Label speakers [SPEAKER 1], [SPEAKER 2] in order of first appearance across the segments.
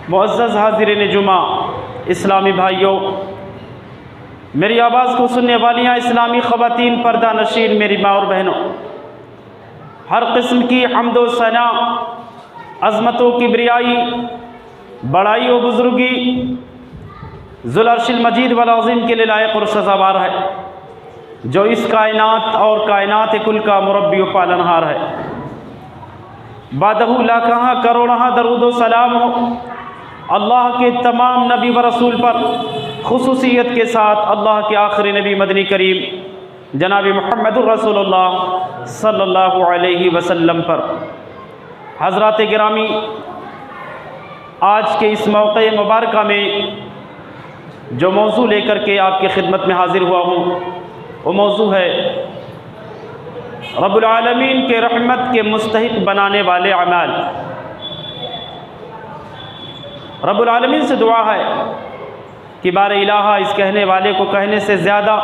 [SPEAKER 1] معزز حاضرین جمعہ، اسلامی بھائیوں، میری آواز کو سننے والیاں اسلامی خواتین، پردہ نشین میری ماں اور بہنوں، ہر قسم کی حمد و ثنا، عظمت و کبریائی، بڑائی و بزرگی ذو العرش المجید والعظیم کے لیے لائق اور سزاوار ہے، جو اس کائنات اور کائنات کل کا مربی و پالنہار ہے۔ بعدہ لاکھاں کروڑاں درود و سلام ہو اللہ کے تمام نبی و رسول پر، خصوصیت کے ساتھ اللہ کے آخری نبی مدنی کریم جناب محمد الرسول اللہ صلی اللہ علیہ وسلم پر۔ حضرات گرامی، آج کے اس موقع مبارکہ میں جو موضوع لے کر کے آپ کی خدمت میں حاضر ہوا ہوں، وہ موضوع ہے رب العالمین کے رحمت کے مستحق بنانے والے اعمال۔ رب العالمین سے دعا ہے کہ بار الہ اس کہنے والے کو کہنے سے زیادہ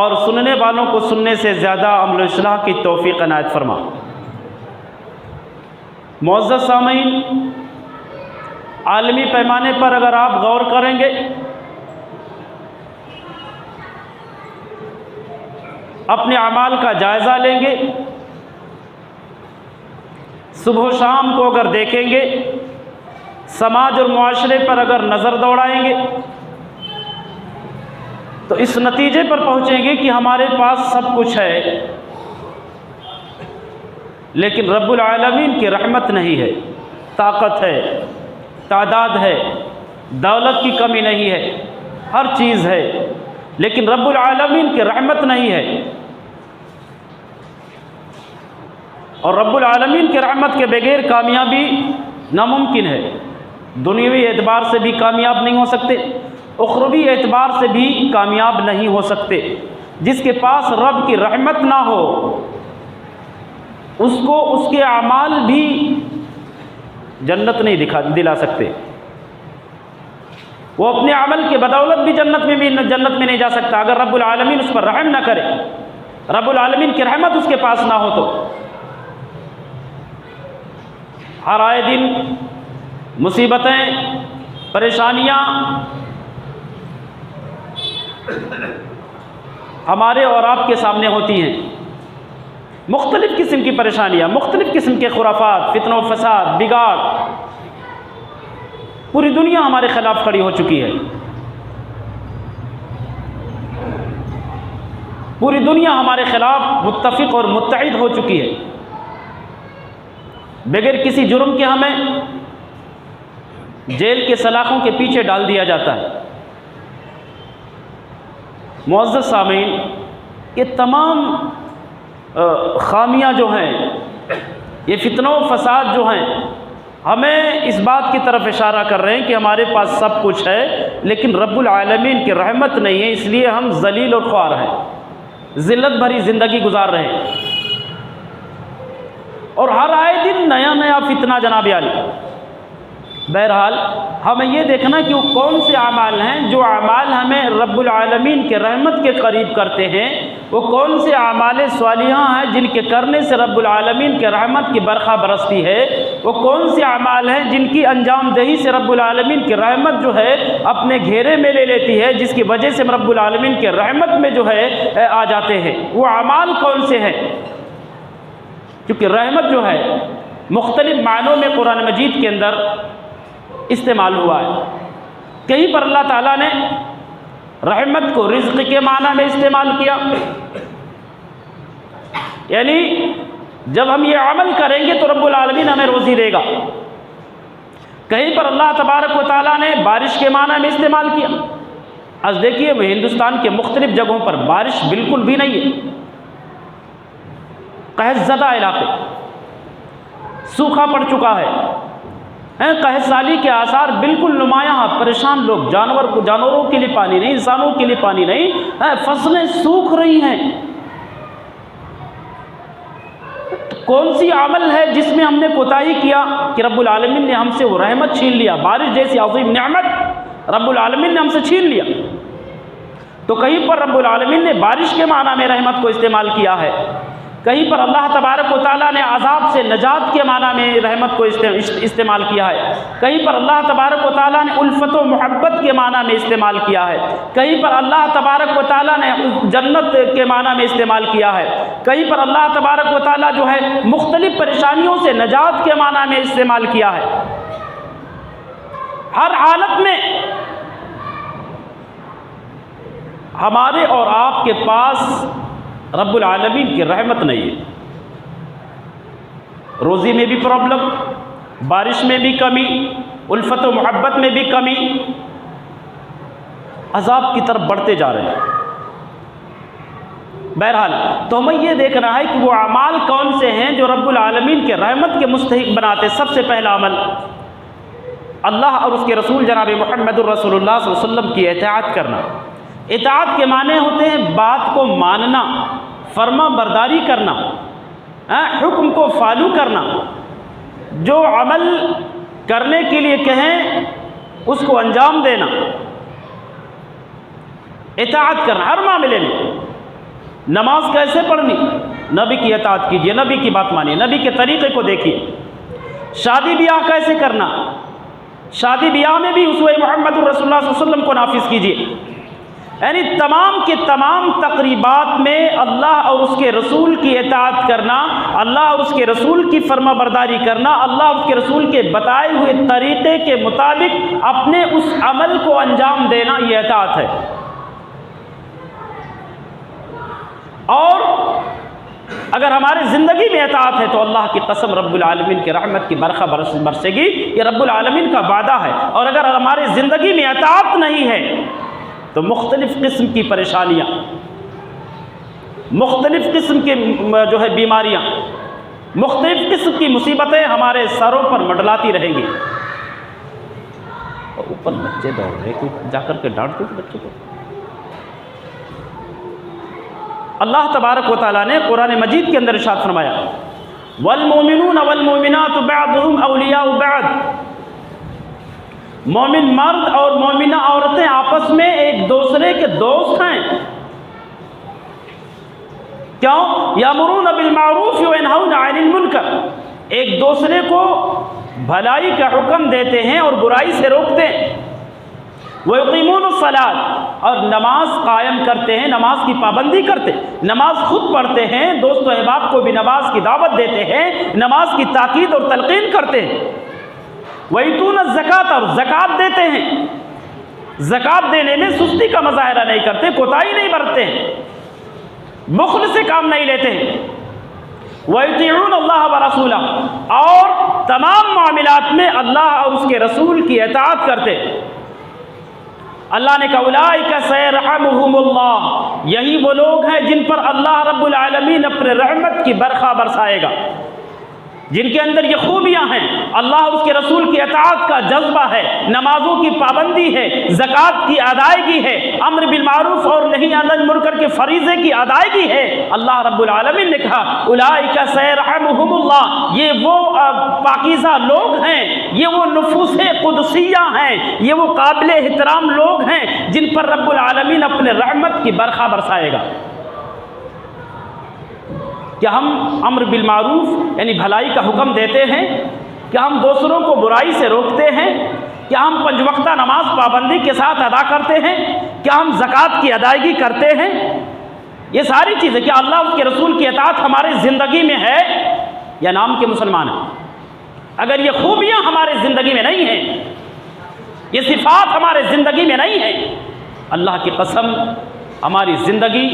[SPEAKER 1] اور سننے والوں کو سننے سے زیادہ عمل و اصلاح کی توفیق عنایت فرما۔ معزز سامعین، عالمی پیمانے پر اگر آپ غور کریں گے، اپنے اعمال کا جائزہ لیں گے، صبح و شام کو اگر دیکھیں گے، سماج اور معاشرے پر اگر نظر دوڑائیں گے، تو اس نتیجے پر پہنچیں گے کہ ہمارے پاس سب کچھ ہے، لیکن رب العالمین کی رحمت نہیں ہے۔ طاقت ہے، تعداد ہے، دولت کی کمی نہیں ہے، ہر چیز ہے، لیکن رب العالمین کی رحمت نہیں ہے۔ اور رب العالمین کی رحمت کے بغیر کامیابی ناممکن ہے۔ دنیاوی اعتبار سے بھی کامیاب نہیں ہو سکتے، اخروی اعتبار سے بھی کامیاب نہیں ہو سکتے۔ جس کے پاس رب کی رحمت نہ ہو، اس کو اس کے اعمال بھی جنت نہیں دلا سکتے۔ وہ اپنے عمل کے بدولت بھی جنت میں نہیں جا سکتا اگر رب العالمین اس پر رحم نہ کرے، رب العالمین کی رحمت اس کے پاس نہ ہو تو۔ ہر آئے دن مصیبتیں، پریشانیاں ہمارے اور آپ کے سامنے ہوتی ہیں، مختلف قسم کی پریشانیاں، مختلف قسم کے خرافات، فتنہ و فساد، بگاڑ، پوری دنیا ہمارے خلاف کھڑی ہو چکی ہے۔ پوری دنیا ہمارے خلاف متفق اور متحد ہو چکی ہے۔ بغیر کسی جرم کے ہمیں جیل کے سلاخوں کے پیچھے ڈال دیا جاتا ہے۔ معزز سامعین، یہ تمام خامیاں جو ہیں، یہ فتنہ و فساد جو ہیں، ہمیں اس بات کی طرف اشارہ کر رہے ہیں کہ ہمارے پاس سب کچھ ہے، لیکن رب العالمین کی رحمت نہیں ہے، اس لیے ہم ذلیل اور خوار ہیں، ذلت بھری زندگی گزار رہے ہیں، اور ہر آئے دن نیا نیا فتنہ جناب عالی۔ بہرحال ہمیں یہ دیکھنا کہ وہ کون سے اعمال ہیں جو اعمال ہمیں رب العالمین کے رحمت کے قریب کرتے ہیں، وہ کون سے اعمال صالحہ ہیں جن کے کرنے سے رب العالمین کے رحمت کی برخا برستی ہے، وہ کون سے اعمال ہیں جن کی انجام دہی سے رب العالمین کی رحمت جو ہے اپنے گھیرے میں لے لیتی ہے، جس کی وجہ سے رب العالمین کے رحمت میں جو ہے آ جاتے ہیں، وہ اعمال کون سے ہیں۔ کیونکہ رحمت جو ہے مختلف معنوں میں قرآن مجید کے اندر استعمال ہوا ہے۔ کہیں پر اللہ تعالیٰ نے رحمت کو رزق کے معنی میں استعمال کیا، یعنی جب ہم یہ عمل کریں گے تو رب العالمین ہمیں روزی دے گا۔ کہیں پر اللہ تبارک و تعالیٰ نے بارش کے معنی میں استعمال کیا۔ آج دیکھیے ہندوستان کے مختلف جگہوں پر بارش بالکل بھی نہیں ہے، قحط زدہ علاقے، سوکھا پڑ چکا ہے، قحط سالی کے آثار بالکل نمایاں، پریشان لوگ، جانوروں کے لیے پانی نہیں، انسانوں کے لیے پانی نہیں، فصلیں سوکھ رہی ہیں۔ کون سی عمل ہے جس میں ہم نے کوتاہی کیا کہ رب العالمین نے ہم سے وہ رحمت چھین لیا، بارش جیسی عظیم نعمت رب العالمین نے ہم سے چھین لیا۔ تو کہیں پر رب العالمین نے بارش کے معنی میں رحمت کو استعمال کیا ہے، کہیں پر اللہ تبارک و تعالیٰ نے عذاب سے نجات کے معنی میں رحمت کو استعمال کیا ہے، کہیں پر اللہ تبارک و تعالیٰ نے الفت و محبت کے معنی میں استعمال کیا ہے، کہیں پر اللہ تبارک و تعالیٰ نے جنت کے معنی میں استعمال کیا ہے، کہیں پر اللہ تبارک و تعالیٰ جو ہے مختلف پریشانیوں سے نجات کے معنی میں استعمال کیا ہے۔ ہر حالت میں ہمارے اور آپ کے پاس رب العالمین کی رحمت نہیں ہے۔ روزی میں بھی پرابلم، بارش میں بھی کمی، الفت و محبت میں بھی کمی، عذاب کی طرف بڑھتے جا رہے ہیں۔ بہرحال تو ہمیں یہ دیکھنا ہے کہ وہ اعمال کون سے ہیں جو رب العالمین کے رحمت کے مستحق بناتے۔ سب سے پہلا عمل اللہ اور اس کے رسول جناب محمد الرسول اللہ صلی اللہ علیہ وسلم کی اطاعت کرنا۔ اطاعت کے معنی ہوتے ہیں بات کو ماننا، فرما برداری کرنا، حکم کو فالو کرنا، جو عمل کرنے کے لیے کہیں اس کو انجام دینا، اطاعت کرنا ہر معاملے میں۔ نماز کیسے پڑھنی؟ نبی کی اطاعت کیجیے، نبی کی بات مانیے، نبی کے طریقے کو دیکھیے۔ شادی بیاہ کیسے کرنا؟ شادی بیاہ میں بھی اسوہ محمد الرسول اللہ صلی اللہ علیہ وسلم کو نافذ کیجیے۔ یعنی تمام کے تمام تقریبات میں اللہ اور اس کے رسول کی اطاعت کرنا، اللہ اور اس کے رسول کی فرما برداری کرنا، اللہ اور اس کے رسول کے بتائے ہوئے طریقے کے مطابق اپنے اس عمل کو انجام دینا، یہ اطاعت ہے۔ اور اگر ہمارے زندگی میں اطاعت ہے تو اللہ کی قسم رب العالمین کی رحمت کی برخہ برسے گی، یہ رب العالمین کا وعدہ ہے۔ اور اگر ہمارے زندگی میں اطاعت نہیں ہے تو مختلف قسم کی پریشانیاں، مختلف قسم کی جو ہے بیماریاں، مختلف قسم کی مصیبتیں ہمارے سروں پر منڈلاتی رہیں گی۔ اور اوپر بچے دوڑ رہے، کوئی جا کر کے ڈانٹ دو بچے کو۔ اللہ تبارک و تعالیٰ نے قرآن مجید کے اندر ارشاد فرمایا والمؤمنون والمؤمنات بعضهم اولیاء بعض، مومن مرد اور مومنہ عورتیں آپس میں ایک دوسرے کے دوست ہیں۔ کیوں؟ یامرون بالمعروف وینہون عن المنکر، ایک دوسرے کو بھلائی کا حکم دیتے ہیں اور برائی سے روکتے ہیں۔ وَيُقِيمُونَ الصَّلَاةَ، اور نماز قائم کرتے ہیں، نماز کی پابندی کرتے ہیں، نماز خود پڑھتے ہیں، دوست و احباب کو بھی نماز کی دعوت دیتے ہیں، نماز کی تاکید اور تلقین کرتے ہیں۔ وَيُؤْتُونَ الزَّكَاةَ، اور زکوٰۃ دیتے ہیں، زکوٰۃ دینے میں سستی کا مظاہرہ نہیں کرتے، کوتاہی نہیں برتتے ہیں، بخل سے کام نہیں لیتے ہیں۔ وَيُطِيعُونَ اللَّهَ وَرَسُولَهُ، اور تمام معاملات میں اللہ اور اس کے رسول کی اطاعت کرتے۔ اللہ نے کہا اولئک سیرحمہم اللہ، یہی وہ لوگ ہیں جن پر اللہ رب العالمین اپنے رحمت کی برخا برسائے گا، جن کے اندر یہ خوبیاں ہیں۔ اللہ اور اس کے رسول کی اطاعت کا جذبہ ہے، نمازوں کی پابندی ہے، زکوٰۃ کی ادائیگی ہے، امر بالمعروف اور نہی عن المنکر کے فریضے کی ادائیگی ہے۔ اللہ رب العالمین نے کہا اولئک سیرحمہم اللہ، یہ وہ پاکیزہ لوگ ہیں، یہ وہ نفوس قدسیہ ہیں، یہ وہ قابل احترام لوگ ہیں جن پر رب العالمین اپنے رحمت کی برخا برسائے گا۔ کیا ہم امر بالمعروف یعنی بھلائی کا حکم دیتے ہیں؟ کیا ہم دوسروں کو برائی سے روکتے ہیں؟ کیا ہم 5 وقتہ نماز پابندی کے ساتھ ادا کرتے ہیں؟ کیا ہم زکوٰۃ کی ادائیگی کرتے ہیں؟ یہ ساری چیزیں کیا اللہ اس کے رسول کی اطاعت ہماری زندگی میں ہے یا نام کے مسلمان ہیں؟ اگر یہ خوبیاں ہمارے زندگی میں نہیں ہیں، یہ صفات ہمارے زندگی میں نہیں ہیں، اللہ کی قسم ہماری زندگی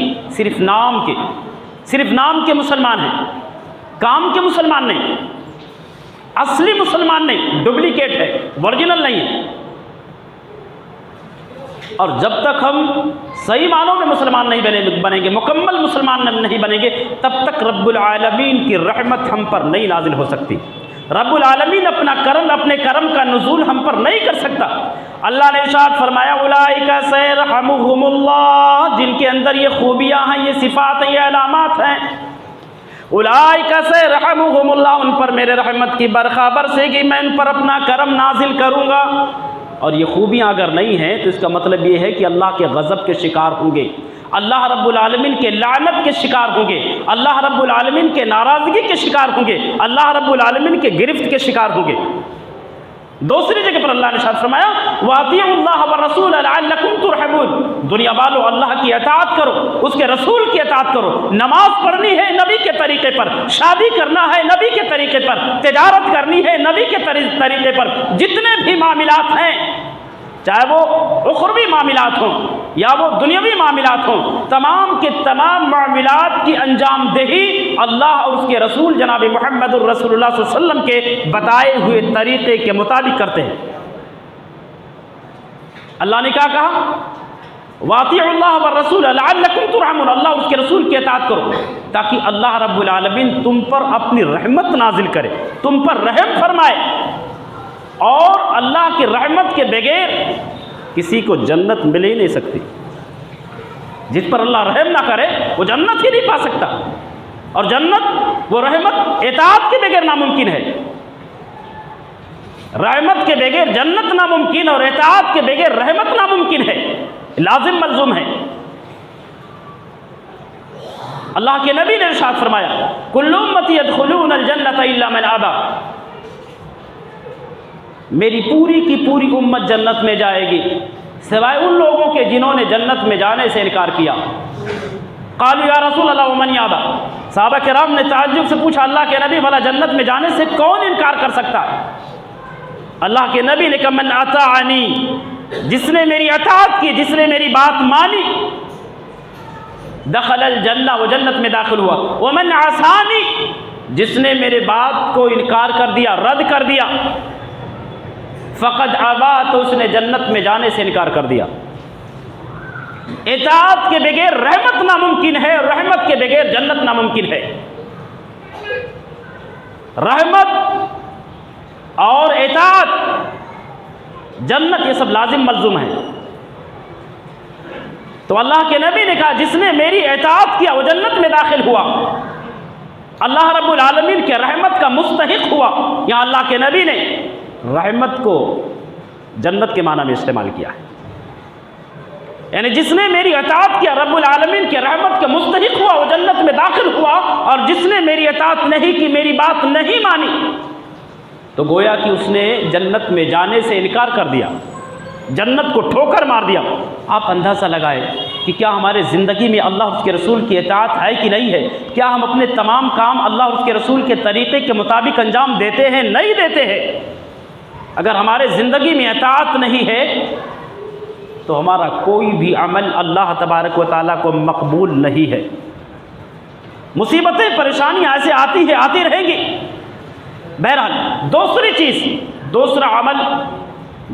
[SPEAKER 1] صرف نام کے مسلمان ہیں، کام کے مسلمان نہیں، اصلی مسلمان نہیں، ڈپلیکیٹ ہے، اوریجنل نہیں ہے۔ اور جب تک ہم صحیح معنوں میں مسلمان نہیں بنیں گے، مکمل مسلمان نہیں بنیں گے، تب تک رب العالمین کی رحمت ہم پر نہیں نازل ہو سکتی۔ رب العالمین اپنے کرم کا نزول ہم پر نہیں کر سکتا۔ اللہ نے ارشاد فرمایا اولئک سیرحمہم اللہ، جن کے اندر یہ خوبیاں ہیں، یہ صفات ہیں، یہ علامات ہیں، اولئک سیرحمہم اللہ، ان پر میرے رحمت کی برخا برسے گی، میں ان پر اپنا کرم نازل کروں گا۔ اور یہ خوبیاں اگر نہیں ہیں تو اس کا مطلب یہ ہے کہ اللہ کے غضب کے شکار ہوں گے، اللہ رب العالمین کے لعنت کے شکار ہوں گے، اللہ رب العالمین کے ناراضگی کے شکار ہوں گے، اللہ رب العالمین کے گرفت کے شکار ہوں گے۔ دوسری جگہ پر اللہ نے ارشاد فرمایا وَأَطِيعُوا اللَّهَ وَالرَّسُولَ لَعَلَّكُمْ تُرْحَمُونَ، دنیا والو اللہ کی اطاعت کرو، اس کے رسول کی اطاعت کرو، نماز پڑھنی ہے نبی کے طریقے پر، شادی کرنا ہے نبی کے طریقے پر، تجارت کرنی ہے نبی کے طریقے پر، جتنے بھی معاملات ہیں چاہے وہ اخروی معاملات ہوں یا وہ دنیاوی معاملات ہوں، تمام کے تمام معاملات کی انجام دہی اللہ اور اس کے رسول جناب محمد الرسول اللہ صلی اللہ علیہ وسلم کے بتائے ہوئے طریقے کے مطابق کرتے ہیں۔ اللہ نے کیا کہا وَأَطِيعُوا اللَّهَ وَالرَّسُولَ لَعَلَّكُمْ تُرْحَمُونَ، اللہ اور اس کے رسول کی اطاعت کرو تاکہ اللہ رب العالمین تم پر اپنی رحمت نازل کرے، تم پر رحم فرمائے، اور اللہ کی رحمت کے بغیر کسی کو جنت مل ہی نہیں سکتی۔ جس پر اللہ رحم نہ کرے وہ جنت ہی نہیں پا سکتا، اور جنت وہ رحمت اطاعت کے بغیر ناممکن ہے، رحمت کے بغیر جنت ناممکن اور اطاعت کے بغیر رحمت ناممکن ہے، لازم ملزوم ہے۔ اللہ کے نبی نے ارشاد فرمایا کل امتی يدخلون الجنۃ الا من ابى، میری پوری کی پوری امت جنت میں جائے گی سوائے ان لوگوں کے جنہوں نے جنت میں جانے سے انکار کیا۔ قالوا یا رسول اللہ ومن یابا، صحابہ کرام نے تعجب سے پوچھا اللہ کے نبی بھلا جنت میں جانے سے کون انکار کر سکتا ہے؟ اللہ کے نبی نے کہا من اطاعنی، جس نے میری اطاعت کی، جس نے میری بات مانی، دخل الجنہ، وہ جنت میں داخل ہوا، ومن عصانی، جس نے میرے بات کو انکار کر دیا، رد کر دیا، فقد ابا، تو اس نے جنت میں جانے سے انکار کر دیا۔ اطاعت کے بغیر رحمت ناممکن ہے، اور رحمت کے بغیر جنت ناممکن ہے۔ رحمت اور اطاعت، جنت، یہ سب لازم ملزوم ہے۔ تو اللہ کے نبی نے کہا جس نے میری اطاعت کیا وہ جنت میں داخل ہوا، اللہ رب العالمین کے رحمت کا مستحق ہوا۔ یہاں اللہ کے نبی نے رحمت کو جنت کے معنی میں استعمال کیا ہے، یعنی جس نے میری اطاعت کیا رب العالمین کے رحمت کے مستحق ہوا، وہ جنت میں داخل ہوا، اور جس نے میری اطاعت نہیں کی، میری بات نہیں مانی، تو گویا کہ اس نے جنت میں جانے سے انکار کر دیا، جنت کو ٹھوکر مار دیا۔ آپ اندازہ لگائیں کہ کیا ہمارے زندگی میں اللہ اور اس کے رسول کی اطاعت ہے کہ نہیں ہے؟ کیا ہم اپنے تمام کام اللہ اور اس کے رسول کے طریقے کے مطابق انجام دیتے ہیں؟ نہیں دیتے ہیں۔ اگر ہمارے زندگی میں اطاعت نہیں ہے تو ہمارا کوئی بھی عمل اللہ تبارک و تعالیٰ کو مقبول نہیں ہے۔ مصیبتیں پریشانیاں ایسے آتی ہیں، آتی رہیں گی۔ بہرحال دوسری چیز، دوسرا عمل،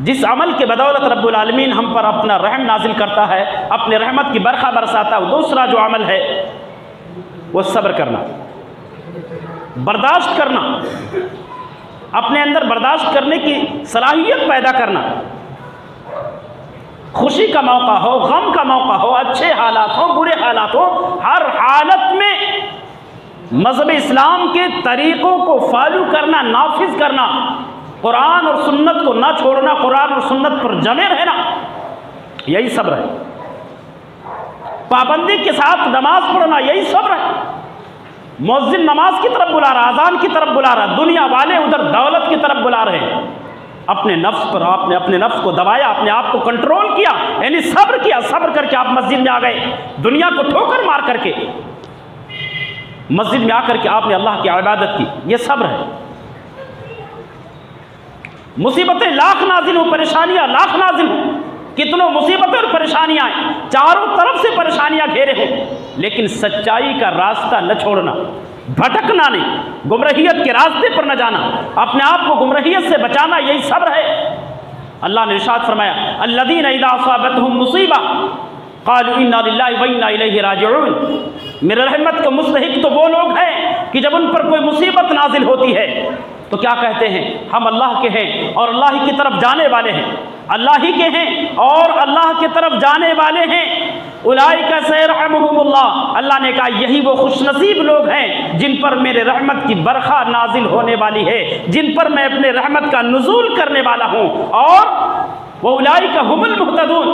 [SPEAKER 1] جس عمل کے بدولت رب العالمین ہم پر اپنا رحم نازل کرتا ہے، اپنے رحمت کی برخہ برساتا ہے، دوسرا جو عمل ہے وہ صبر کرنا، برداشت کرنا، اپنے اندر برداشت کرنے کی صلاحیت پیدا کرنا۔ خوشی کا موقع ہو، غم کا موقع ہو، اچھے حالات ہوں، برے حالات ہوں، ہر حالت میں مذہب اسلام کے طریقوں کو فالو کرنا، نافذ کرنا، قرآن اور سنت کو نہ چھوڑنا، قرآن اور سنت پر جمے رہنا، یہی صبر ہے۔ پابندی کے ساتھ نماز پڑھنا، یہی صبر ہے۔ مؤذن نماز کی طرف بلا رہا، اذان کی طرف بلا رہا، دنیا والے ادھر دولت کی طرف بلا رہے ہیں۔ اپنے نفس پر آپ نے اپنے نفس کو دبایا، اپنے آپ کو کنٹرول کیا، یعنی صبر کیا، صبر کر کے آپ مسجد میں آ گئے، دنیا کو ٹھوکر مار کر کے مسجد میں آ کر کے آپ نے اللہ کی عبادت کی، یہ صبر ہے۔ مصیبتیں لاکھ نازل ہوں، پریشانیاں لاکھ نازل ہوں، کتنوں مصیبتیں اور پریشانیاں آئیں، چاروں طرف سے پریشانیاں گھیرے ہوں، لیکن سچائی کا راستہ نہ چھوڑنا، بھٹکنا نہیں، گمراہیت کے راستے پر نہ جانا، اپنے آپ کو گمراہیت سے بچانا، یہی صبر ہے۔ اللہ نے ارشاد فرمایا الذین اذا اصابتهم مصیبہ قالوا انا للہ وانا الیہ راجعون، میرے رحمت کے مستحق تو وہ لوگ ہیں کہ جب ان پر کوئی مصیبت نازل ہوتی ہے تو کیا کہتے ہیں؟ ہم اللہ کے ہیں اور اللہ ہی کی طرف جانے والے ہیں، اللہ ہی کے ہیں اور اللہ کی طرف جانے والے ہیں۔ اولئک سیرحمہم اللہ، اللہ نے کہا یہی وہ خوش نصیب لوگ ہیں جن پر میرے رحمت کی برخہ نازل ہونے والی ہے، جن پر میں اپنے رحمت کا نزول کرنے والا ہوں، اور وَأُولَٰئِكَ هُمُ الْمُهْتَدُونَ،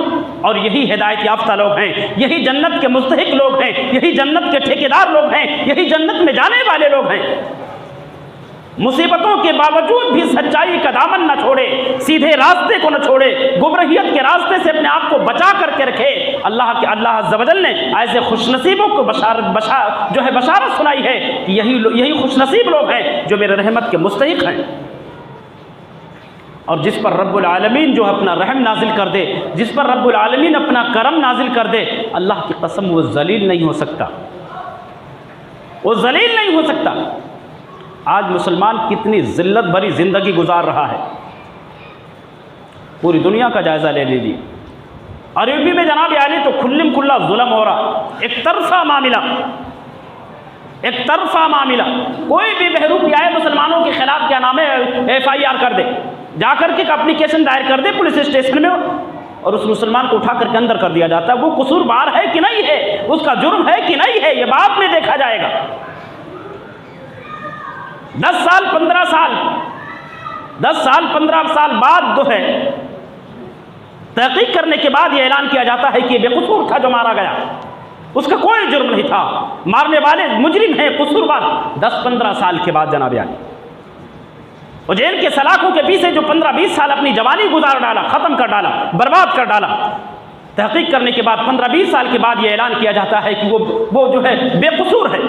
[SPEAKER 1] اور یہی ہدایت یافتہ لوگ ہیں، یہی جنت کے مستحق لوگ ہیں، یہی جنت کے ٹھیکیدار لوگ ہیں، یہی جنت میں جانے والے لوگ ہیں۔ مصیبتوں کے باوجود بھی سچائی کا دامن نہ چھوڑے، سیدھے راستے کو نہ چھوڑے، گمراہیت کے راستے سے اپنے آپ کو بچا کر کے رکھے۔ اللہ عز و جل نے ایسے خوش نصیبوں کو بشارت سنائی ہے کہ یہی خوش نصیب لوگ ہیں جو میرے رحمت کے مستحق ہیں، اور جس پر رب العالمین جو اپنا رحم نازل کر دے، جس پر رب العالمین اپنا کرم نازل کر دے، اللہ کی قسم وہ ذلیل نہیں ہو سکتا، وہ ذلیل نہیں ہو سکتا۔ آج مسلمان کتنی ذلت بھری زندگی گزار رہا ہے، پوری دنیا کا جائزہ لے لیجیے۔ اور یو پی میں جناب عالی تو کھلم کھلا ظلم ہو رہا، ایک طرفہ معاملہ، کوئی بھی بہروپی آئے مسلمانوں کے خلاف کیا نام ہے FIR کر دے، جا کر کے اپلیکیشن دائر کر دے پولیس اسٹیشن میں، اور اس مسلمان کو اٹھا کر کے اندر کر دیا جاتا ہے۔ وہ قصوروار ہے کہ نہیں ہے، اس کا جرم ہے کہ نہیں ہے، یہ بعد میں دیکھا جائے گا۔ 10 سال 15 سال بعد جو ہے تحقیق کرنے کے بعد یہ اعلان کیا جاتا ہے کہ یہ بے قصور تھا جو مارا گیا، اس کا کوئی جرم نہیں تھا، مارنے والے مجرم ہیں، قصوروار۔ 10-15 سال کے بعد جناب عالی وہ جیل کے سلاخوں کے پیچھے جو 15-20 سال اپنی جوانی گزار ڈالا، ختم کر ڈالا، برباد کر ڈالا، تحقیق کرنے کے بعد 15-20 سال کے بعد یہ اعلان کیا جاتا ہے کہ وہ جو ہے بے قصور ہے،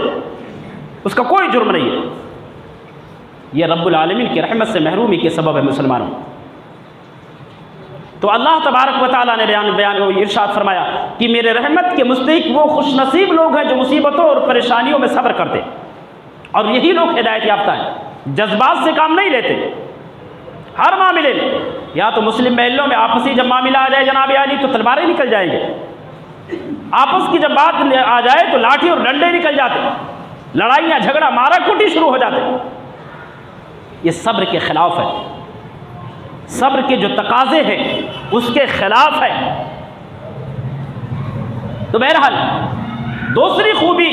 [SPEAKER 1] اس کا کوئی جرم نہیں ہے۔ یہ رب العالمین کی رحمت سے محرومی کے سبب ہے مسلمانوں۔ تو اللہ تبارک و تعالیٰ نے بیان ارشاد فرمایا کہ میرے رحمت کے مستحق وہ خوش نصیب لوگ ہیں جو مصیبتوں اور پریشانیوں میں صبر کرتے، اور یہی لوگ ہدایت یافتہ ہیں، جذبات سے کام نہیں لیتے۔ ہر معاملے میں یا تو مسلم محلوں میں آپسی جب معاملہ آ جائے جناب عالی تو تلواریں نکل جائیں گے، آپس کی جب بات آ جائے تو لاٹھی اور ڈنڈے نکل جاتے، لڑائیاں جھگڑا مارا کوٹی شروع ہو جاتے۔ یہ صبر کے خلاف ہے، صبر کے جو تقاضے ہیں اس کے خلاف ہے۔ تو بہرحال دوسری خوبی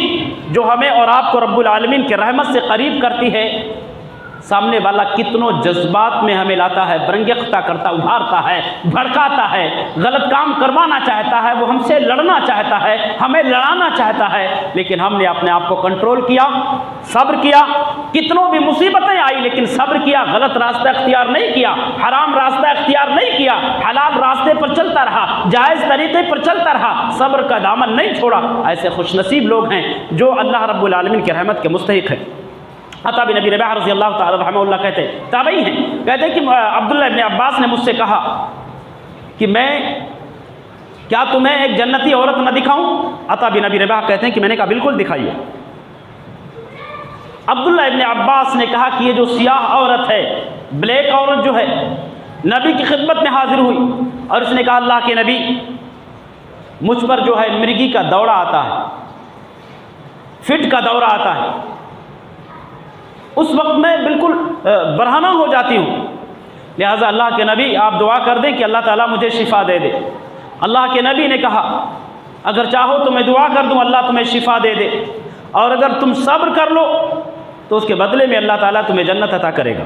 [SPEAKER 1] جو ہمیں اور آپ کو رب العالمین کے رحمت سے قریب کرتی ہے، سامنے والا کتنوں جذبات میں ہمیں لاتا ہے، برنگیختہ کرتا، ابھارتا ہے، بھڑکاتا ہے، غلط کام کروانا چاہتا ہے، وہ ہم سے لڑنا چاہتا ہے، ہمیں لڑانا چاہتا ہے، لیکن ہم نے اپنے آپ کو کنٹرول کیا، صبر کیا، کتنوں بھی مصیبتیں آئی لیکن صبر کیا، غلط راستہ اختیار نہیں کیا، حرام راستہ اختیار نہیں کیا، حلال راستے پر چلتا رہا، جائز طریقے پر چلتا رہا، صبر کا دامن نہیں چھوڑا۔ ایسے خوش نصیب لوگ ہیں جو اللہ رب العالمین کی رحمت کے مستحق ہیں۔ عطا بن ابی رباح رضی اللہ تعالی رحمہ اللہ کہتے ہیں، تابعی ہیں، کہتے ہیں کہ عبداللہ ابن عباس نے مجھ سے کہا کہ کیا تمہیں ایک جنتی عورت نہ دکھاؤں؟ عطا بن ابی رباح کہتے ہیں کہ میں نے کہا بالکل دکھائیے۔ عبداللہ ابن عباس نے کہا کہ یہ جو سیاہ عورت ہے، بلیک عورت جو ہے، نبی کی خدمت میں حاضر ہوئی اور اس نے کہا اللہ کے نبی، مجھ پر جو ہے مرگی کا دورہ آتا ہے، فٹ کا دورہ آتا ہے، اس وقت میں بالکل برہنہ ہو جاتی ہوں، لہٰذا اللہ کے نبی آپ دعا کر دیں کہ اللہ تعالیٰ مجھے شفا دے دے۔ اللہ کے نبی نے کہا اگر چاہو تو میں دعا کر دوں اللہ تمہیں شفا دے دے، اور اگر تم صبر کر لو تو اس کے بدلے میں اللہ تعالیٰ تمہیں جنت عطا کرے گا۔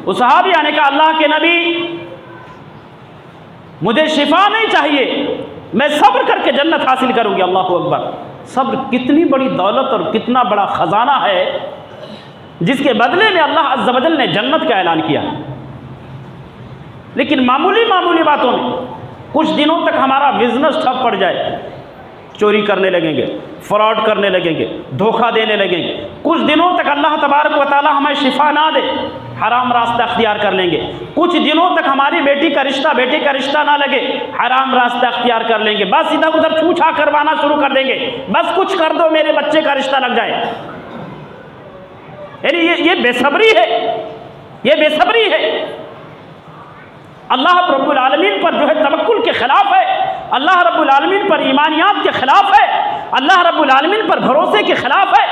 [SPEAKER 1] اس صحابیہ نے کہا اللہ کے نبی مجھے شفا نہیں چاہیے، میں صبر کر کے جنت حاصل کروں گی۔ اللہ اکبر! صبر کتنی بڑی دولت اور کتنا بڑا خزانہ ہے جس کے بدلے میں اللہ عز و جل نے جنت کا اعلان کیا۔ لیکن معمولی باتوں میں کچھ دنوں تک ہمارا بزنس ٹھپ پڑ جائے، چوری کرنے لگیں گے، فراڈ کرنے لگیں گے، دھوکہ دینے لگیں گے، کچھ دنوں تک اللہ تبارک و تعالی ہمیں شفا نہ دے، حرام راستہ اختیار کر لیں گے، کچھ دنوں تک ہماری بیٹی کا رشتہ نہ لگے، حرام راستہ اختیار کر لیں گے، بس ادھر ادھر چھوچھا کروانا شروع کر دیں گے، بس کچھ کر دو میرے بچے کا رشتہ لگ جائے۔ یعنی یہ بے صبری ہے، یہ بے صبری ہے، اللہ رب العالمین پر جو ہے توکل کے خلاف ہے، اللہ رب العالمین پر ایمانیات کے خلاف ہے، اللہ رب العالمین پر بھروسے کے خلاف ہے۔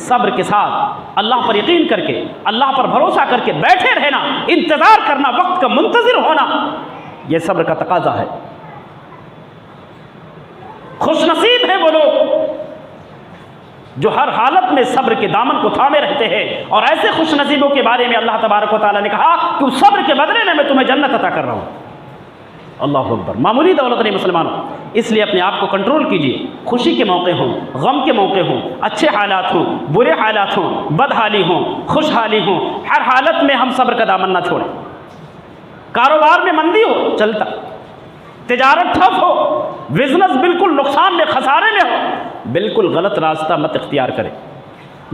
[SPEAKER 1] صبر کے ساتھ اللہ پر یقین کر کے، اللہ پر بھروسہ کر کے بیٹھے رہنا، انتظار کرنا، وقت کا منتظر ہونا، یہ صبر کا تقاضا ہے۔ خوش نصیب ہیں وہ لوگ جو ہر حالت میں صبر کے دامن کو تھامے رہتے ہیں، اور ایسے خوش نصیبوں کے بارے میں اللہ تبارک و تعالیٰ نے کہا کہ اس صبر کے بدلے میں تمہیں جنت عطا کر رہا ہوں۔ اللہ اکبر، معمولی دولت نہیں مسلمانوں، اس لیے اپنے آپ کو کنٹرول کیجیے۔ خوشی کے موقع ہوں، غم کے موقع ہوں، اچھے حالات ہوں، برے حالات ہوں، بدحالی ہوں، خوشحالی ہوں، ہر حالت میں ہم صبر کا دامن نہ چھوڑیں۔ کاروبار میں مندی ہو چلتا، تجارت ٹھپ ہو، بزنس بالکل نقصان میں خسارے میں ہو، بالکل غلط راستہ مت اختیار کریں۔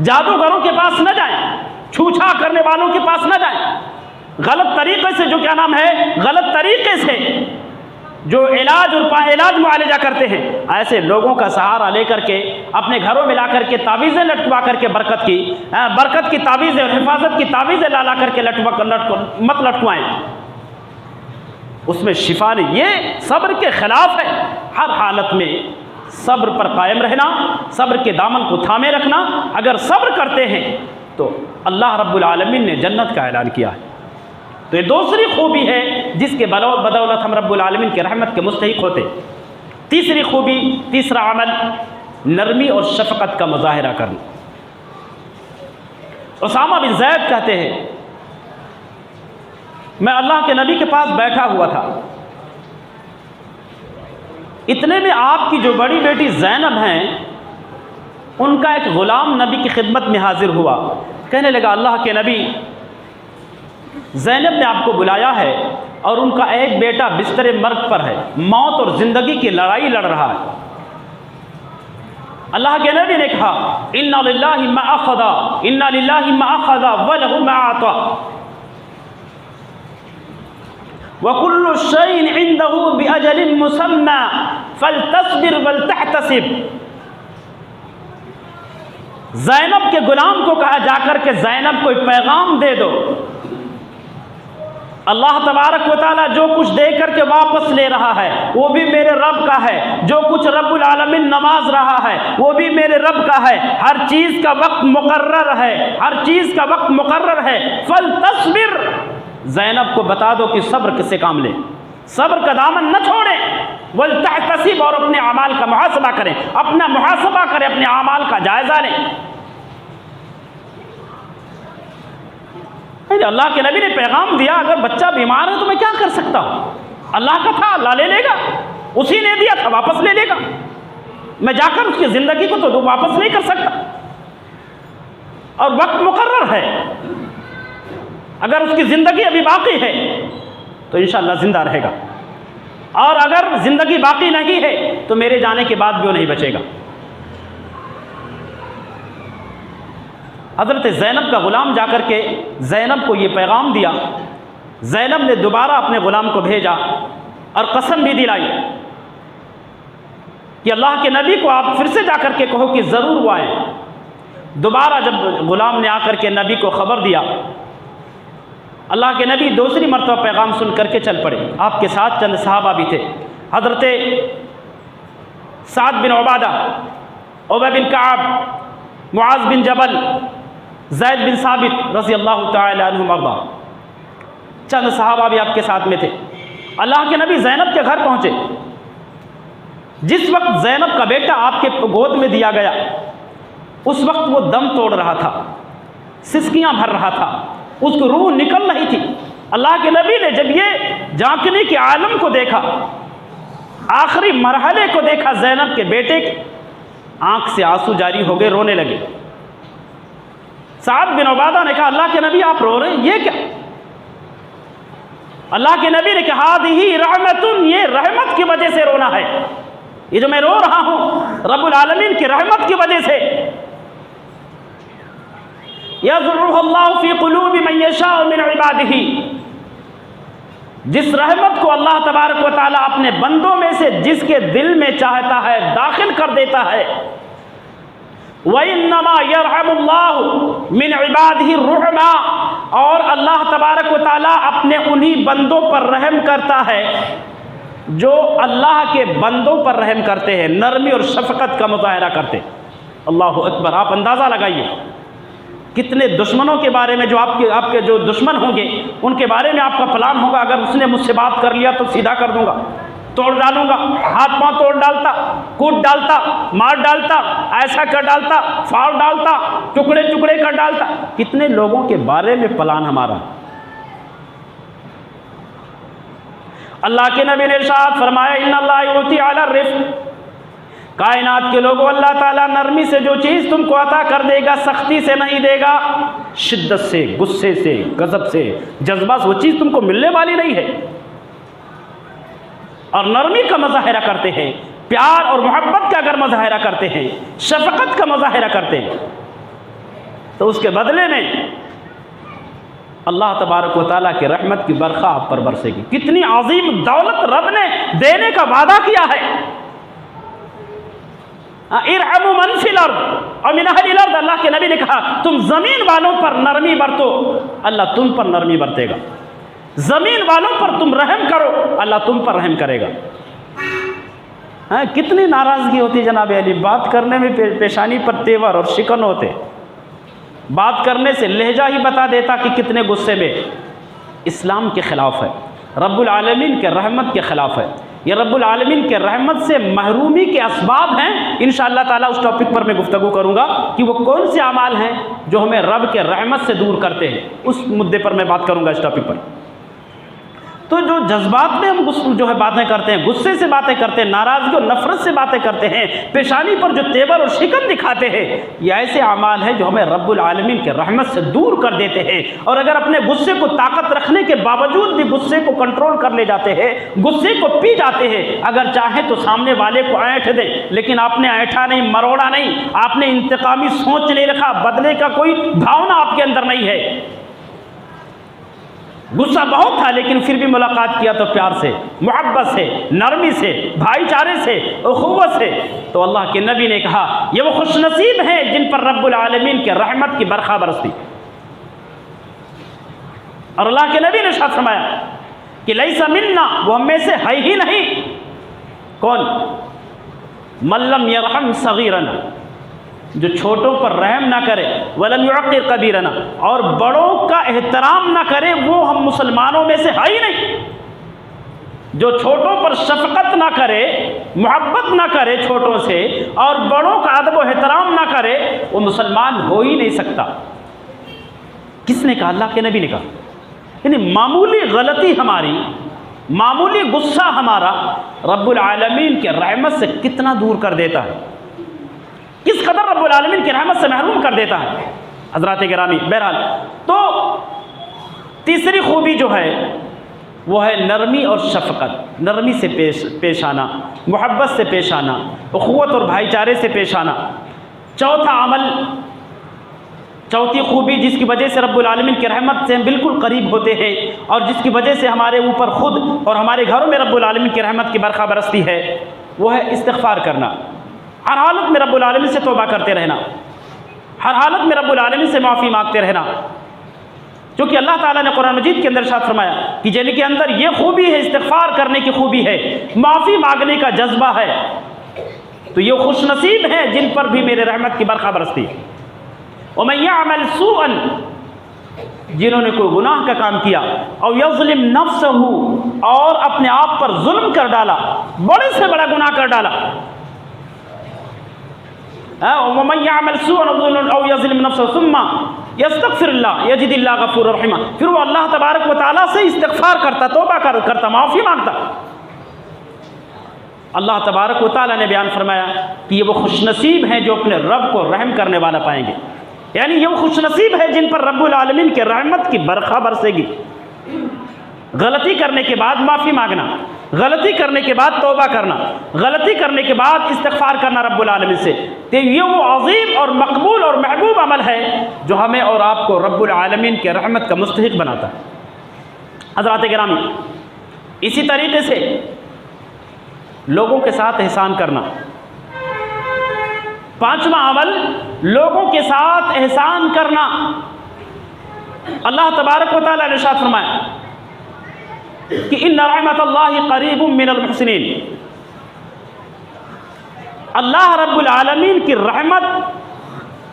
[SPEAKER 1] جادوگروں کے پاس نہ جائیں، چھوچھا کرنے والوں کے پاس نہ جائیں، غلط طریقے سے جو کیا نام ہے، غلط طریقے سے جو علاج اور علاج معالجہ کرتے ہیں، ایسے لوگوں کا سہارا لے کر کے اپنے گھروں میں لا کر کے تعویذیں لٹکوا کر کے برکت کی تعویذیں اور حفاظت کی تعویذیں لا کر کے مت لٹکوائیں، اس میں شفا نہیں۔ یہ صبر کے خلاف ہے۔ ہر حالت میں صبر پر قائم رہنا، صبر کے دامن کو تھامے رکھنا۔ اگر صبر کرتے ہیں تو اللہ رب العالمین نے جنت کا اعلان کیا ہے۔ تو یہ دوسری خوبی ہے جس کے بدولت ہم رب العالمین کے رحمت کے مستحق ہوتے۔ تیسری خوبی، تیسرا عمل، نرمی اور شفقت کا مظاہرہ کرنا۔ اسامہ بن زید کہتے ہیں میں اللہ کے نبی کے پاس بیٹھا ہوا تھا، اتنے میں آپ کی جو بڑی بیٹی زینب ہیں ان کا ایک غلام نبی کی خدمت میں حاضر ہوا، کہنے لگا اللہ کے نبی زینب نے آپ کو بلایا ہے اور ان کا ایک بیٹا بستر مرگ پر ہے، موت اور زندگی کی لڑائی لڑ رہا ہے۔ اللہ کے نبی نے کہا اِنَّ لِلَّهِ مَا أَخَذَ إِنَّ لِلَّهِ مَا أَخَذَ وَلَهُ مَا أَعْطَى وَكُلُّ شَيْءٍ عِندَهُ بِأَجَلٍ مُّسَمًّى فَلْتَصْبِرْ وَلْتَحْتَسِبْ۔ زینب کے غلام کو کہا جا کر کے زینب کو پیغام دے دو، اللہ تبارک و تعالیٰ جو کچھ دے کر کے واپس لے رہا ہے وہ بھی میرے رب کا ہے، جو کچھ رب العالمین نواز رہا ہے وہ بھی میرے رب کا ہے، ہر چیز کا وقت مقرر ہے، ہر چیز کا وقت مقرر ہے۔ فَلْتَصْبِرْ، زینب کو بتا دو کہ صبر سے کام لے، صبر کا دامن نہ چھوڑیں، وَلْتَحْتَسِبْ، اور اپنے اعمال کا محاسبہ کریں، اپنا محاسبہ کریں، اپنے اعمال کا جائزہ لیں۔ اللہ کے نبی نے پیغام دیا اگر بچہ بیمار ہے تو میں کیا کر سکتا ہوں، اللہ کا تھا، اللہ لے لے گا، اسی نے دیا تھا واپس لے لے گا، میں جا کر اس کی زندگی کو تو واپس نہیں کر سکتا، اور وقت مقرر ہے، اگر اس کی زندگی ابھی باقی ہے تو انشاءاللہ زندہ رہے گا، اور اگر زندگی باقی نہیں ہے تو میرے جانے کے بعد بھی وہ نہیں بچے گا۔ حضرت زینب کا غلام جا کر کے زینب کو یہ پیغام دیا، زینب نے دوبارہ اپنے غلام کو بھیجا اور قسم بھی دلائی کہ اللہ کے نبی کو آپ پھر سے جا کر کے کہو کہ ضرور وہ آئیں۔ دوبارہ جب غلام نے آ کر کے نبی کو خبر دیا، اللہ کے نبی دوسری مرتبہ پیغام سن کر کے چل پڑے۔ آپ کے ساتھ چند صحابہ بھی تھے، حضرت سعد بن عبادہ، ابی بن کعب، معاذ بن جبل، زید بن ثابت رضی اللہ تعالی عنہم وارضاہ، چند صحابہ بھی آپ کے ساتھ میں تھے۔ اللہ کے نبی زینب کے گھر پہنچے، جس وقت زینب کا بیٹا آپ کے گود میں دیا گیا اس وقت وہ دم توڑ رہا تھا، سسکیاں بھر رہا تھا، اس کو روح نکل رہی تھی۔ اللہ کے نبی نے جب یہ جھانکنے کے عالم کو دیکھا، آخری مرحلے کو دیکھا، زینب کے بیٹے کی آنکھ سے آنسو جاری ہو گئے، رونے لگے۔ سعد بن عبادہ نے کہا اللہ کے نبی آپ رو رہے ہیں، یہ کیا؟ اللہ کے نبی نے کہا ہذہ رحمت، یہ رحمت کی وجہ سے رونا ہے، یہ جو میں رو رہا ہوں رب العالمین کی رحمت کی وجہ سے۔ یضعها اللہ فی قلوب من یشاء من عبادہ، جس رحمت کو اللہ تبارک و تعالیٰ اپنے بندوں میں سے جس کے دل میں چاہتا ہے داخل کر دیتا ہے۔ وَإِنَّمَا يَرْحَمُ اللَّهُ مِنْ عِبَادِهِ الرُّحَمَاء، اور اللہ تبارک و تعالیٰ اپنے انہی بندوں پر رحم کرتا ہے جو اللہ کے بندوں پر رحم کرتے ہیں، نرمی اور شفقت کا مظاہرہ کرتے ہیں۔ اللہ اکبر، آپ اندازہ لگائیے کتنے دشمنوں کے بارے میں جو آپ کے جو دشمن ہوں گے ان کے بارے میں آپ کا پلان ہوگا، اگر اس نے مجھ سے بات کر لیا تو سیدھا کر دوں گا، توڑ ڈالوں گا، ہاتھ پاؤں توڑ ڈالتا، کوٹ ڈالتا، مار ڈالتا، ایسا کر ڈالتا، پھاڑ ڈالتا، ٹکڑے ٹکڑے کر ڈالتا۔ کتنے لوگوں کے بارے میں پلان ہمارا۔ اللہ کے نبی نے ارشاد فرمایا ان اللہ یؤتی علی الرفق، کائنات کے لوگوں اللہ تعالیٰ نرمی سے جو چیز تم کو عطا کر دے گا سختی سے نہیں دے گا، شدت سے، غصے سے، غضب سے، جذبہ سے، وہ چیز تم کو ملنے والی نہیں ہے۔ اور نرمی کا مظاہرہ کرتے ہیں، پیار اور محبت کا اگر مظاہرہ کرتے ہیں، شفقت کا مظاہرہ کرتے ہیں، تو اس کے بدلے میں اللہ تبارک و تعالیٰ کی رحمت کی برخا آپ پر برسے گی۔ کتنی عظیم دولت رب نے دینے کا وعدہ کیا ہے۔ ارحموا من فی الارض اور من اہل الارض، اللہ کے نبی نے کہا تم زمین والوں پر نرمی برتو، اللہ تم پر نرمی برتے گا۔ زمین والوں پر تم رحم کرو، اللہ تم پر رحم کرے گا۔ کتنی ناراضگی ہوتی جناب علی، بات کرنے میں پیشانی پر تیور اور شکن ہوتے، بات کرنے سے لہجہ ہی بتا دیتا کہ کتنے غصے میں۔ اسلام کے خلاف ہے، رب العالمین کے رحمت کے خلاف ہے۔ یہ رب العالمین کے رحمت سے محرومی کے اسباب ہیں۔ انشاءاللہ تعالیٰ اس ٹاپک پر میں گفتگو کروں گا کہ وہ کون سے اعمال ہیں جو ہمیں رب کے رحمت سے دور کرتے ہیں، اس مدعے پر میں بات کروں گا اس ٹاپک پر۔ تو جو جذبات میں ہم جو ہے باتیں کرتے ہیں، غصے سے باتیں کرتے ہیں، ناراضگی اور نفرت سے باتیں کرتے ہیں، پیشانی پر جو تیور اور شکن دکھاتے ہیں، یہ ایسے اعمال ہیں جو ہمیں رب العالمین کے رحمت سے دور کر دیتے ہیں۔ اور اگر اپنے غصے کو طاقت رکھنے کے باوجود بھی غصے کو کنٹرول کر لے جاتے ہیں، غصے کو پی جاتے ہیں، اگر چاہیں تو سامنے والے کو اینٹھ دیں، لیکن آپ نے اینٹھا نہیں، مروڑا نہیں، آپ نے انتقامی سوچ نہیں رکھا، بدلے کا کوئی بھاونا آپ کے اندر نہیں ہے، غصہ بہت تھا لیکن پھر بھی ملاقات کیا تو پیار سے، محبت سے، نرمی سے، بھائی چارے سے، اخوت سے، تو اللہ کے نبی نے کہا یہ وہ خوش نصیب ہیں جن پر رب العالمین کے رحمت کی برخا برستی۔ اور اللہ کے نبی نے ارشاد فرمایا کہ لیس منا، وہ ہم میں سے ہے ہی نہیں، کون؟ من لم یرحم صغیرنا، جو چھوٹوں پر رحم نہ کرے، ولم یعقر کبیرنا، اور بڑوں کا احترام نہ کرے، وہ ہم مسلمانوں میں سے ہے ہی نہیں۔ جو چھوٹوں پر شفقت نہ کرے، محبت نہ کرے چھوٹوں سے، اور بڑوں کا ادب و احترام نہ کرے، وہ مسلمان ہو ہی نہیں سکتا۔ کس نے کہا؟ اللہ کے نبی نے کہا۔ یعنی معمولی غلطی ہماری، معمولی غصہ ہمارا رب العالمین کے رحمت سے کتنا دور کر دیتا ہے، کس قدر رب العالمین کی رحمت سے محروم کر دیتا ہے۔ حضرات گرامی، بہرحال تو تیسری خوبی جو ہے وہ ہے نرمی اور شفقت، نرمی سے پیش آنا، محبت سے پیش آنا، اخوت اور بھائی چارے سے پیش آنا۔ چوتھا عمل، چوتھی خوبی جس کی وجہ سے رب العالمین کی رحمت سے ہم بالکل قریب ہوتے ہیں اور جس کی وجہ سے ہمارے اوپر خود اور ہمارے گھروں میں رب العالمین کی رحمت کی برخا برستی ہے، وہ ہے استغفار کرنا۔ ہر حالت میں رب العالمین سے توبہ کرتے رہنا، ہر حالت میں رب العالمین سے معافی مانگتے رہنا، کیونکہ اللہ تعالیٰ نے قرآن مجید کے اندر ارشاد فرمایا کہ جن کے اندر یہ خوبی ہے، استغفار کرنے کی خوبی ہے، معافی مانگنے کا جذبہ ہے، تو یہ خوش نصیب ہیں جن پر بھی میرے رحمت کی برخا برستی۔ وَمَن يَعْمَلْ سُوءًا، جنہوں نے کوئی گناہ کا کام کیا، او یظلم نفسہ، اور اپنے آپ پر ظلم کر ڈالا، بڑے سے بڑا گناہ کر ڈالا، وَمَن يَعْمَلْ سُوءًا او یظلم نفسہ ثم یستغفر اللہ یجد اللہ غفورا رحیما، پھر وہ اللہ تبارک و تعالیٰ سے استغفار کرتا، توبہ کرتا، معافی مانگتا۔ اللہ تبارک و تعالیٰ نے بیان فرمایا کہ یہ وہ خوش نصیب ہیں جو اپنے رب کو رحم کرنے والا پائیں گے، یعنی یہ وہ خوش نصیب ہے جن پر رب العالمین کے رحمت کی برخا برسے گی۔ غلطی کرنے کے بعد معافی مانگنا، غلطی کرنے کے بعد توبہ کرنا، غلطی کرنے کے بعد استغفار کرنا رب العالمین سے، تو یہ وہ عظیم اور مقبول اور محبوب عمل ہے جو ہمیں اور آپ کو رب العالمین کے رحمت کا مستحق بناتا ہے۔ حضرات گرامی، اسی طریقے سے لوگوں کے ساتھ احسان کرنا۔ پانچواں عمل، لوگوں کے ساتھ احسان کرنا۔ اللہ تبارک و تعالیٰ نے ارشاد فرمایا کہ ان رحمت اللہ قریب من المحسنین، اللہ رب العالمین کی رحمت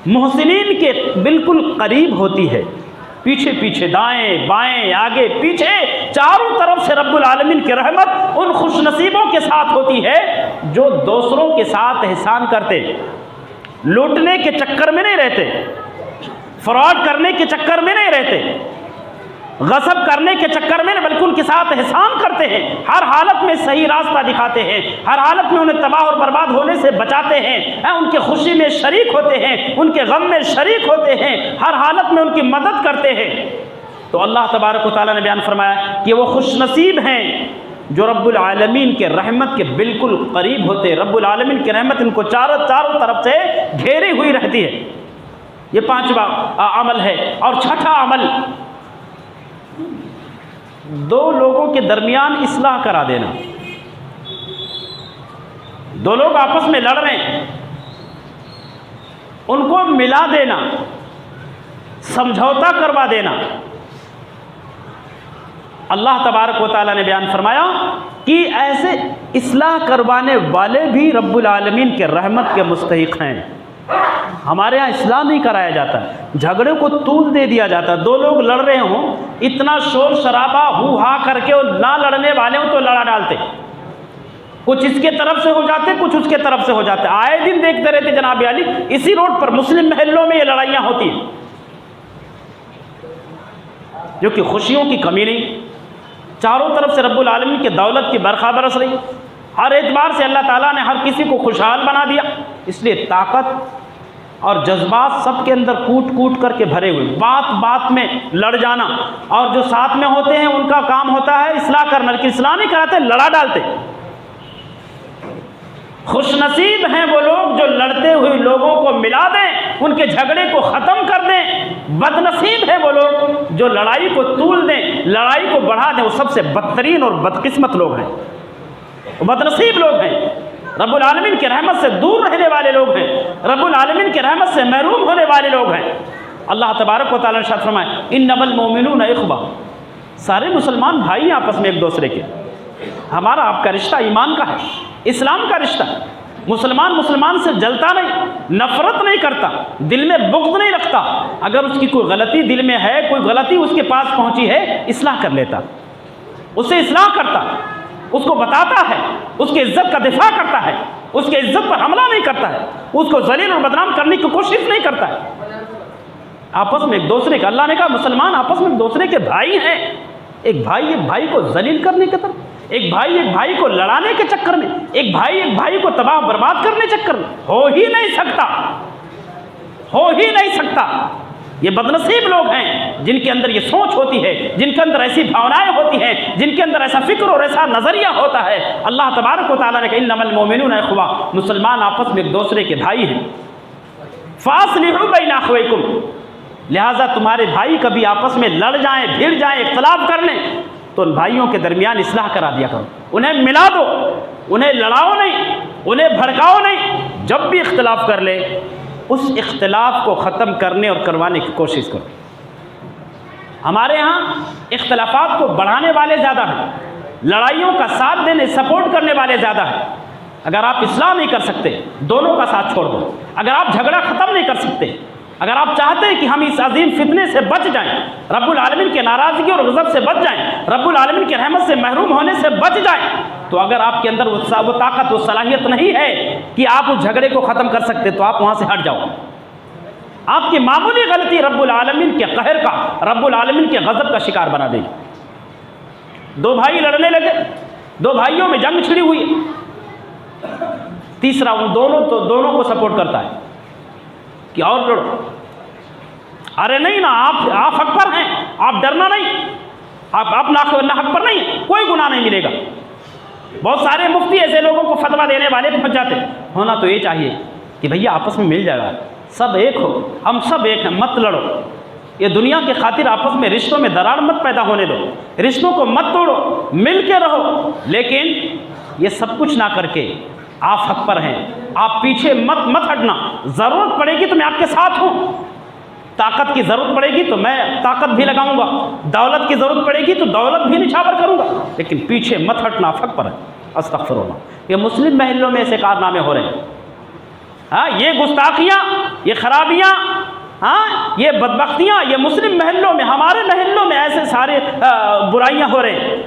[SPEAKER 1] محسنین کے بالکل قریب ہوتی ہے، پیچھے پیچھے، دائیں بائیں، آگے پیچھے، چاروں طرف سے رب العالمین کی رحمت ان خوش نصیبوں کے ساتھ ہوتی ہے جو دوسروں کے ساتھ احسان کرتے، لوٹنے کے چکر میں نہیں رہتے، فراڈ کرنے کے چکر میں نہیں رہتے، غصب کرنے کے چکر میں بلکہ ان کے ساتھ احسان کرتے ہیں، ہر حالت میں صحیح راستہ دکھاتے ہیں، ہر حالت میں انہیں تباہ اور برباد ہونے سے بچاتے ہیں، ان کے خوشی میں شریک ہوتے ہیں، ان کے غم میں شریک ہوتے ہیں، ہر حالت میں ان کی مدد کرتے ہیں۔ تو اللہ تبارک و تعالیٰ نے بیان فرمایا کہ وہ خوش نصیب ہیں جو رب العالمین کے رحمت کے بالکل قریب ہوتے ہیں۔ رب العالمین کی رحمت ان کو چاروں طرف سے گھیری ہوئی رہتی ہے۔ یہ 5واں عمل ہے۔ اور 6واں عمل، دو لوگوں کے درمیان اصلاح کرا دینا۔ دو لوگ آپس میں لڑ رہے ہیں، ان کو ملا دینا، سمجھوتا کروا دینا۔ اللہ تبارک و تعالیٰ نے بیان فرمایا کہ ایسے اصلاح کروانے والے بھی رب العالمین کے رحمت کے مستحق ہیں۔ ہمارے ہاں اصلاح نہیں کرایا جاتا، جھگڑے کو طول دے دیا جاتا۔ دو لوگ لڑ رہے ہوں، اتنا شور شرابہ ہو ہا کر کے، اور نہ لڑنے والے ہوں تو لڑا ڈالتے، کچھ اس کے طرف سے ہو جاتے، کچھ اس کے طرف سے ہو جاتے۔ آئے دن دیکھتے رہتے جناب علی، اسی روڈ پر مسلم محلوں میں یہ لڑائیاں ہوتی ہیں، جو کہ خوشیوں کی کمی نہیں۔ چاروں طرف سے رب العالمین کی دولت کی برکھا برس رہی، ہر اعتبار سے اللہ تعالیٰ نے ہر کسی کو خوشحال بنا دیا۔ اس لیے طاقت اور جذبات سب کے اندر کوٹ کوٹ کر کے بھرے ہوئے، بات بات میں لڑ جانا، اور جو ساتھ میں ہوتے ہیں ان کا کام ہوتا ہے اصلاح کرنا، لیکن اصلاح نہیں کراتے، لڑا ڈالتے۔ خوش نصیب ہیں وہ لوگ جو لڑتے ہوئے لوگوں کو ملا دیں، ان کے جھگڑے کو ختم کر دیں۔ بد نصیب ہیں وہ لوگ جو لڑائی کو طول دیں، لڑائی کو بڑھا دیں، وہ سب سے بدترین اور بدقسمت لوگ ہیں، بد نصیب لوگ ہیں، رب العالمین کی رحمت سے دور رہنے والے لوگ ہیں، رب العالمین کی رحمت سے محروم ہونے والے لوگ ہیں۔ اللہ تبارک و تعالیٰ نے ارشاد فرمایا انما المؤمنون اخوہ، سارے مسلمان بھائی ہیں آپس میں ایک دوسرے کے۔ ہمارا آپ کا رشتہ ایمان کا ہے، اسلام کا رشتہ۔ مسلمان سے جلتا نہیں، نفرت نہیں کرتا، دل میں بغض نہیں رکھتا۔ اگر اس کی کوئی غلطی دل میں ہے، کوئی غلطی اس کے پاس پہنچی ہے، اصلاح کر لیتا، اسے اصلاح کرتا، اس کو بتاتا ہے، اس کی عزت کا دفاع کرتا ہے، اس کی عزت پر حملہ نہیں کرتا ہے، اس کو ذلیل اور بدنام کرنے کی کوشش نہیں کرتا ہے۔ آپس میں ایک دوسرے کا، اللہ نے کہا مسلمان آپس میں ایک دوسرے کے بھائی ہیں۔ ایک بھائی کو ذلیل کرنے کی طرف، ایک بھائی کو لڑانے کے چکر میں، ایک بھائی کو تباہ برباد کرنے کے چکر میں ہو ہی نہیں سکتا۔ یہ بدنصیب لوگ ہیں جن کے اندر یہ سوچ ہوتی ہے، جن کے اندر ایسی بھاونائیں ہوتی ہیں، جن کے اندر ایسا فکر اور ایسا نظریہ ہوتا ہے۔ اللہ تبارک و تعالیٰ نے کہا انما المؤمنون اخوہ، مسلمان آپس میں ایک دوسرے کے بھائی ہیں۔ فاصلحوا بین اخویکم، لہٰذا تمہارے بھائی کبھی آپس میں لڑ جائیں، بھڑ جائیں، اختلاف کر لیں تو ان بھائیوں کے درمیان اصلاح کرا دیا کرو، انہیں ملا دو، انہیں لڑاؤ نہیں، انہیں بھڑکاؤ نہیں۔ جب بھی اختلاف کر لے اس اختلاف کو ختم کرنے اور کروانے کی کوشش کرو۔ ہمارے ہاں اختلافات کو بڑھانے والے زیادہ ہیں، لڑائیوں کا ساتھ دینے، سپورٹ کرنے والے زیادہ ہیں۔ اگر آپ اصلاح نہیں کر سکتے، دونوں کا ساتھ چھوڑ دو۔ اگر آپ جھگڑا ختم نہیں کر سکتے، اگر آپ چاہتے ہیں کہ ہم اس عظیم فتنے سے بچ جائیں، رب العالمین کے ناراضگی اور غضب سے بچ جائیں، رب العالمین کی رحمت سے محروم ہونے سے بچ جائیں، تو اگر آپ کے اندر وہ طاقت، وہ صلاحیت نہیں ہے کہ آپ اس جھگڑے کو ختم کر سکتے، تو آپ وہاں سے ہٹ جاؤ۔ آپ کی معمولی غلطی رب العالمین کے قہر کا، رب العالمین کے غضب کا شکار بنا دے گی۔ دو بھائی لڑنے لگے، دو بھائیوں میں جنگ چھڑی ہوئی، تیسرا ان دونوں کو سپورٹ کرتا ہے کہ اور لڑو۔ ارے نہیں نا، آپ حق پر ہیں، آپ ڈرنا نہیں، آپ نہ حق پر نہیں، کوئی گناہ نہیں ملے گا۔ بہت سارے مفتی ایسے لوگوں کو فتویٰ دینے والے پہنچ جاتے ہیں۔ ہونا تو یہ چاہیے کہ بھیا آپس میں مل جائے گا، سب ایک ہو، ہم سب ایک ہیں، مت لڑو۔ یہ دنیا کی خاطر آپس میں رشتوں میں دراڑ مت پیدا ہونے دو، رشتوں کو مت توڑو، مل کے رہو۔ لیکن یہ سب کچھ نہ کر کے آپ حق پر ہیں، آپ پیچھے مت ہٹنا۔ ضرورت پڑے گی تو میں آپ کے ساتھ ہوں، طاقت کی ضرورت پڑے گی تو میں طاقت بھی لگاؤں گا، دولت کی ضرورت پڑے گی تو دولت بھی نچھاور کروں گا، لیکن پیچھے مت ہٹنا، آپ حق پر ہے۔ استغفر اللہ، یہ مسلم محلوں میں ایسے کارنامے ہو رہے ہیں۔ ہاں، یہ گستاخیاں، یہ خرابیاں، ہاں یہ بدبختیاں، یہ مسلم محلوں میں، ہمارے محلوں میں ایسے سارے برائیاں ہو رہے ہیں۔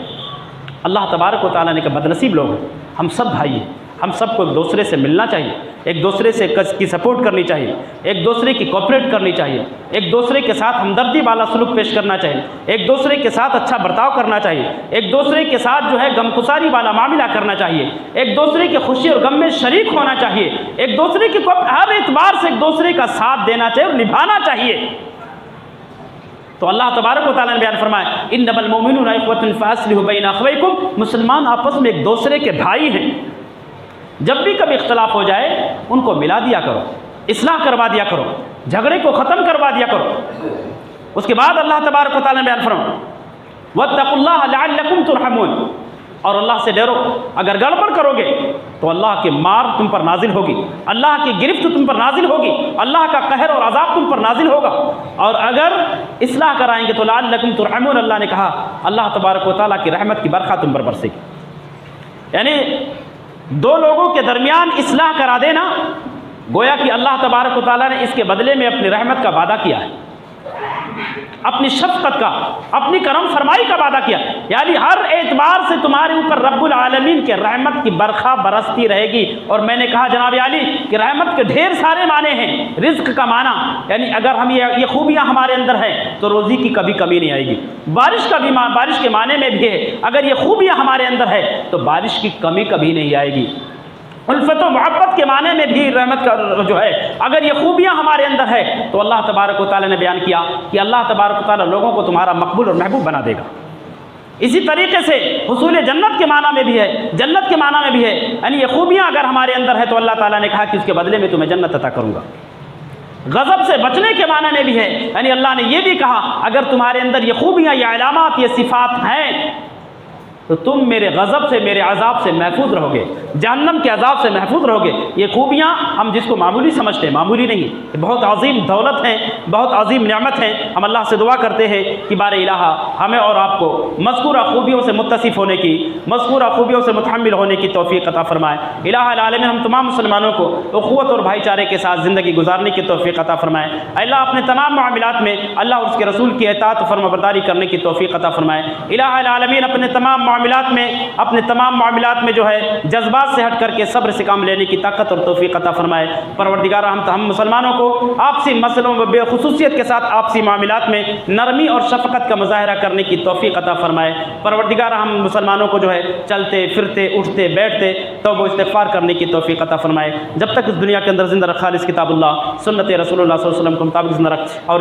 [SPEAKER 1] اللہ تبارک و تعالیٰ نے کہا بدنصیب لوگ ہیں، ہم سب بھائی ہیں، ہم سب کو ایک دوسرے سے ملنا چاہیے، ایک دوسرے سے کی سپورٹ کرنی چاہیے، ایک دوسرے کی کوپریٹ کرنی چاہیے، ایک دوسرے کے ساتھ ہمدردی والا سلوک پیش کرنا چاہیے، ایک دوسرے کے ساتھ اچھا برتاؤ کرنا چاہیے، ایک دوسرے کے ساتھ جو ہے غمگساری والا معاملہ کرنا چاہیے، ایک دوسرے کی خوشی اور غم میں شریک ہونا چاہیے، ایک دوسرے کی ہر اعتبار سے ایک دوسرے کا ساتھ دینا چاہیے اور نبھانا چاہیے۔ تو اللہ تبارک و تعالیٰ نے بیان فرمایا انما المؤمنون اخوة فاصلحوا بین اخویکم، مسلمان آپس میں ایک دوسرے کے بھائی ہیں، جب بھی کبھی اختلاف ہو جائے ان کو ملا دیا کرو، اصلاح کروا دیا کرو، جھگڑے کو ختم کروا دیا کرو۔ اس کے بعد اللہ تبارک و تعالیٰ نے بیان فرمایا واتقوا اللہ لعلکم ترحمون، اور اللہ سے ڈرو، اگر گڑبڑ کرو گے تو اللہ کی مار تم پر نازل ہوگی، اللہ کی گرفت تم پر نازل ہوگی، اللہ کا قہر اور عذاب تم پر نازل ہوگا، اور اگر اصلاح کرائیں گے تو لعلکم ترحمون، اللہ نے کہا اللہ تبارک و تعالیٰ کی رحمت کی برکھا تم پر برسے گی۔ یعنی دو لوگوں کے درمیان اصلاح کرا دینا، گویا کہ اللہ تبارک و تعالیٰ نے اس کے بدلے میں اپنی رحمت کا وعدہ کیا ہے، اپنی شفقت کا، اپنی کرم فرمائی کا وعدہ کیا، یعنی ہر اعتبار سے تمہارے اوپر رب العالمین کے رحمت کی برکھا برستی رہے گی۔ اور میں نے کہا جناب عالی کہ رحمت کے ڈھیر سارے معنی ہیں، رزق کا معنی، یعنی اگر ہم یہ خوبیاں ہمارے اندر ہیں تو روزی کی کبھی کمی نہیں آئے گی، بارش کا بھی بارش کے معنی میں بھی ہے، اگر یہ خوبیاں ہمارے اندر ہے تو بارش کی کمی کبھی نہیں آئے گی۔ الفت و محبت کے معنی میں بھی رحمت کا جو ہے، اگر یہ خوبیاں ہمارے اندر ہے تو اللہ تبارک و تعالیٰ نے بیان کیا کہ اللہ تبارک و تعالیٰ لوگوں کو تمہارا مقبول اور محبوب بنا دے گا۔ اسی طریقے سے حصول جنت کے معنی میں بھی ہے، جنت کے معنی میں بھی ہے، یعنی یہ خوبیاں اگر ہمارے اندر ہے تو اللہ تعالیٰ نے کہا کہ اس کے بدلے میں تمہیں جنت عطا کروں گا۔ غضب سے بچنے کے معنی میں بھی ہے، یعنی اللہ نے یہ بھی کہا اگر تمہارے اندر یہ خوبیاں، یہ علامات، یہ صفات ہیں تو تم میرے غضب سے، میرے عذاب سے محفوظ رہو گے، جہنم کے عذاب سے محفوظ رہو گے۔ یہ خوبیاں ہم جس کو معمولی سمجھتے ہیں، معمولی نہیں، یہ بہت عظیم دولت ہیں، بہت عظیم نعمت ہیں۔ ہم اللہ سے دعا کرتے ہیں کہ بار الہ ہمیں اور آپ کو مذکورہ خوبیوں سے متصف ہونے کی، مذکورہ خوبیوں سے متحمل ہونے کی توفیق عطا فرمائے۔ الہ العالمین ہم تمام مسلمانوں کو اخوت اور بھائی چارے کے ساتھ زندگی گزارنے کی توفیق عطا فرمائے۔ اللہ اپنے تمام معاملات میں اللہ اور اس کے رسول کی اطاعت و فرما برداری کرنے کی توفیق عطا فرمائے۔ الہ العالمین اپنے تمام معاملات میں جو ہے جذبات سے ہٹ کر کے صبر سے کام لینے کی طاقت اور توفیق عطا فرمائے۔ پروردگار ہم مسلمانوں کو آپسی مسئلوں میں بے خصوصیت کے ساتھ آپسی معاملات میں نرمی اور شفقت کا مظاہرہ کرنے کی توفیق عطا فرمائے۔ پروردگار ہم مسلمانوں کو جو ہے چلتے پھرتے اٹھتے بیٹھتے توبہ و استغفار کرنے کی توفیق عطا فرمائے۔ جب تک اس دنیا کے اندر زندہ رکھا خالص کتاب اللہ سنت رسول اللہ صلی اللہ علیہ وسلم کے مطابق زندہ رکھ، اور